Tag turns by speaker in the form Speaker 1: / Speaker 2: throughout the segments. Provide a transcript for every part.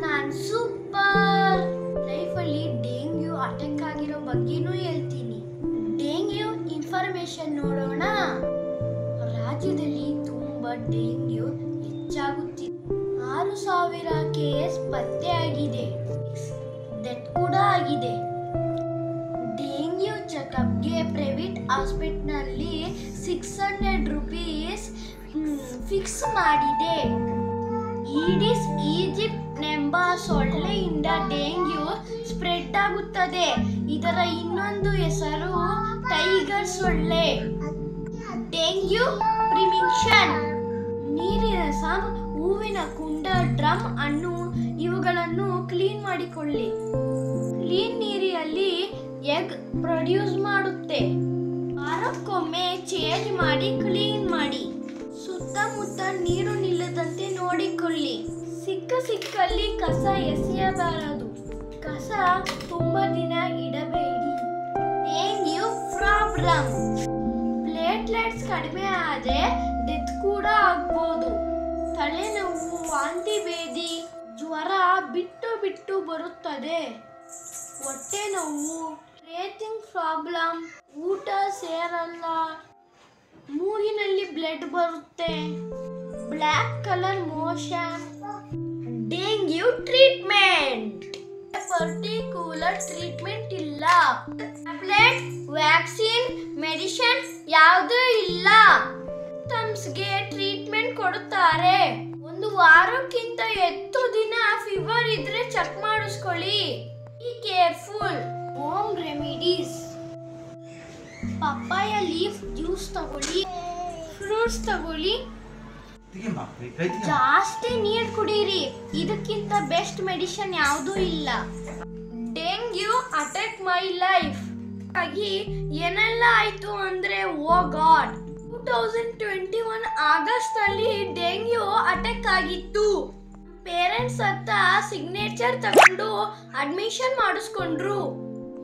Speaker 1: ನಾನು ಸೂಪರ್. ಲೈಫಲ್ಲಿ dengue attack ಆಗಿರೋ ಬಗ್ಗೆನೂ ಹೇಳ್ತೀನಿ. ಡೆಂಗ್ಯೂ ಇನ್ಫಾರ್ಮೇಶನ್ ನೋಡೋಣ. ರಾಜ್ಯದಲ್ಲಿ ತುಂಬಾ ಡೆಂಗ್ಯೂ ಹೆಚ್ಚಾಗುತ್ತಿದೆ. 6,000 ಕೇಸ್ ಪತ್ತೆಯಾಗಿದೆ. ಡೆತ್ ಕೂಡ ಆಗಿದೆ. ಡೆಂಗ್ಯೂ ಚೆಕಪ್ಗೆ ಪ್ರೈವೇಟ್ ಹಾಸ್ಪಿಟಲ್ನಲ್ಲಿ 600 ರೂಪೀಸ್ ಫಿಕ್ಸ್ ಮಾಡಿದೆ. ಈಡಿಸ್ ಈಜಿಪ್ಟ್ ಎಂಬ ಸೊಳ್ಳೆಯಿಂದ ಡೆಂಗ್ಯೂ ಸ್ಪ್ರೆಡ್ ಆಗುತ್ತದೆ. ಇದರ ಇನ್ನೊಂದು ಹೆಸರು ಟೈಗರ್ ಸೊಳ್ಳೆ. ಡೆಂಗ್ಯೂ ಪ್ರಿವೆನ್ಷನ್: ನೀರಿನ ಸಾಂಬ್, ಹೂವಿನ ಕುಂಡ, ಡ್ರಮ್ ಅನ್ನು ಇವುಗಳನ್ನು ಕ್ಲೀನ್ ಮಾಡಿಕೊಳ್ಳಿ. ಕ್ಲೀನ್ ನೀರಿನಲ್ಲಿ ಎಗ್ ಪ್ರೊಡ್ಯೂಸ್ ಮಾಡುತ್ತೆ. ವಾರಕ್ಕೊಮ್ಮೆ ಚೇಂಜ್ ಮಾಡಿ ಕ್ಲೀನ್ ಮಾಡಿ. ಸುತ್ತಮುತ್ತ ನೀರು ನಿಲ್ಲದಂತೆ ನೋಡಿಕೊಳ್ಳಿ. ಸಿಕ್ಕಲ್ಲಿ ಕಸ ಎಸೆಯಬಾರದು. ಕಸ ತುಂಬಾ ದಿನ ಇಡಬೇಡಿ. ಡೆಂಗ್ಯೂ ಪ್ರಾಬ್ಲಮ್: ಪ್ಲೇಟ್ಲೆಟ್ಸ್ ಕಡಿಮೆ ಆದರೆ ಡೆತ್ ಕೂಡ ಆಗ್ಬೋದು. ತಲೆನೋವು, ವಾಂತಿ ಭೇದಿ, ಜ್ವರ ಬಿಟ್ಟು ಬರುತ್ತದೆ. ಹೊಟ್ಟೆ ನೋವು, ಬ್ರೀತಿಂಗ್ ಪ್ರಾಬ್ಲಮ್, ಊಟ ಸೇರಲ್ಲ, ಮೂಗಿನಲ್ಲಿ ಬ್ಲಡ್ ಬರುತ್ತೆ, black colour motion. Dengue treatment: particular treatment ಇಲ್ಲ. ಟ್ಯಾಬ್ಲೆಟ್, ವ್ಯಾಕ್ಸಿನ್, ಮೆಡಿಸಿನ್ ಯಾವುದೂ ಇಲ್ಲ. ಸಿಂಪ್ಟಮ್ಸ್ಗೆ ಟ್ರೀಟ್ಮೆಂಟ್ ಕೊಡುತ್ತಾರೆ. 1 ವಾರಕ್ಕಿಂತ ಹೆಚ್ಚು ದಿನ ಫೀವರ್ ಇದ್ರೆ ಚೆಕ್ ಮಾಡಿಸ್ಕೊಳ್ಳಿ. Be careful. Home remedies: papaya leaf juice ತಗೊಳ್ಳಿ. ಫ್ರೂಟ್ಸ್ ತಗೊಳ್ಳಿ. ಜಾಸ್ತಿ ನೀರು ಕುಡೀರಿ. ಇದಕ್ಕಿಂತ ಬೆಸ್ಟ್ ಮೆಡಿಸಿನ್ ಯಾವುದೂ ಇಲ್ಲ. ಡೆಂಗ್ಯೂ ಅಟ್ಯಾಕ್ ಮೈ ಲೈಫ್ ಆಗಿ ಏನೆಲ್ಲ ಆಯ್ತು ಅಂದ್ರೆ, ಓ ಗಾಡ್. 2021 ಆಗಸ್ಟ್ ಅಲ್ಲಿ ಡೆಂಗ್ಯೂ ಅಟ್ಯಾಕ್ ಆಗಿತ್ತು. ಪೇರೆಂಟ್ಸ್ ಹತ್ತ ಸಿಗ್ನೇಚರ್ ತಗೊಂಡು ಅಡ್ಮಿಷನ್ ಮಾಡಿಸ್ಕೊಂಡ್ರು.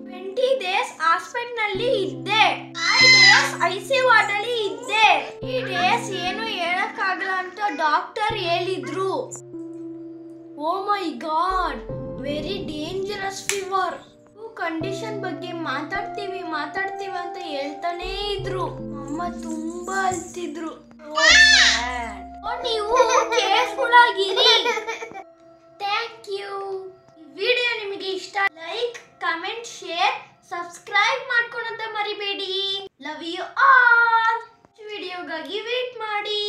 Speaker 1: 20 ಡೇಸ್ ಹಾಸ್ಪಿಟಲ್ ನಲ್ಲಿ ಇದ್ದೆ. 5 ಡೇಸ್ ಐಸಿ ವಾರ್ಡ್ ಅಲ್ಲಿ ಇದ್ದೆ. 3 ಡೇಸ್ ಏನು ಹೇಳಕ್ಕಾಗಲ್ಲ ಅಂತ ಡಾಕ್ಟರ್ ಹೇಳಿದ್ರು. Oh my god, very dangerous fever. Condition ಬಗ್ಗೆ ಮಾತಾಡ್ತೀವಿ ಅಂತ ಹೇಳ್ತಾನೆ ಇದ್ರು. ಅಮ್ಮ ತುಂಬಾ ಅಳ್ತಿದ್ರು. ನೀವು ಕೇರ್ಫುಲ್ ಆಗಿರಿ. Thank you. ಈ ವಿಡಿಯೋ ನಿಮಗೆ ಇಷ್ಟ, ಲೈಕ್, ಕಮೆಂಟ್, ಶೇರ್, ಸಬ್ಸ್ಕ್ರೈಬ್ ಮಾಡ್ಕೊಳೋದ ಮರಿಬೇಡಿ. Love you all. ವಿಡಿಯೋಗಾಗಿ ವೇಟ್ ಮಾಡಿ.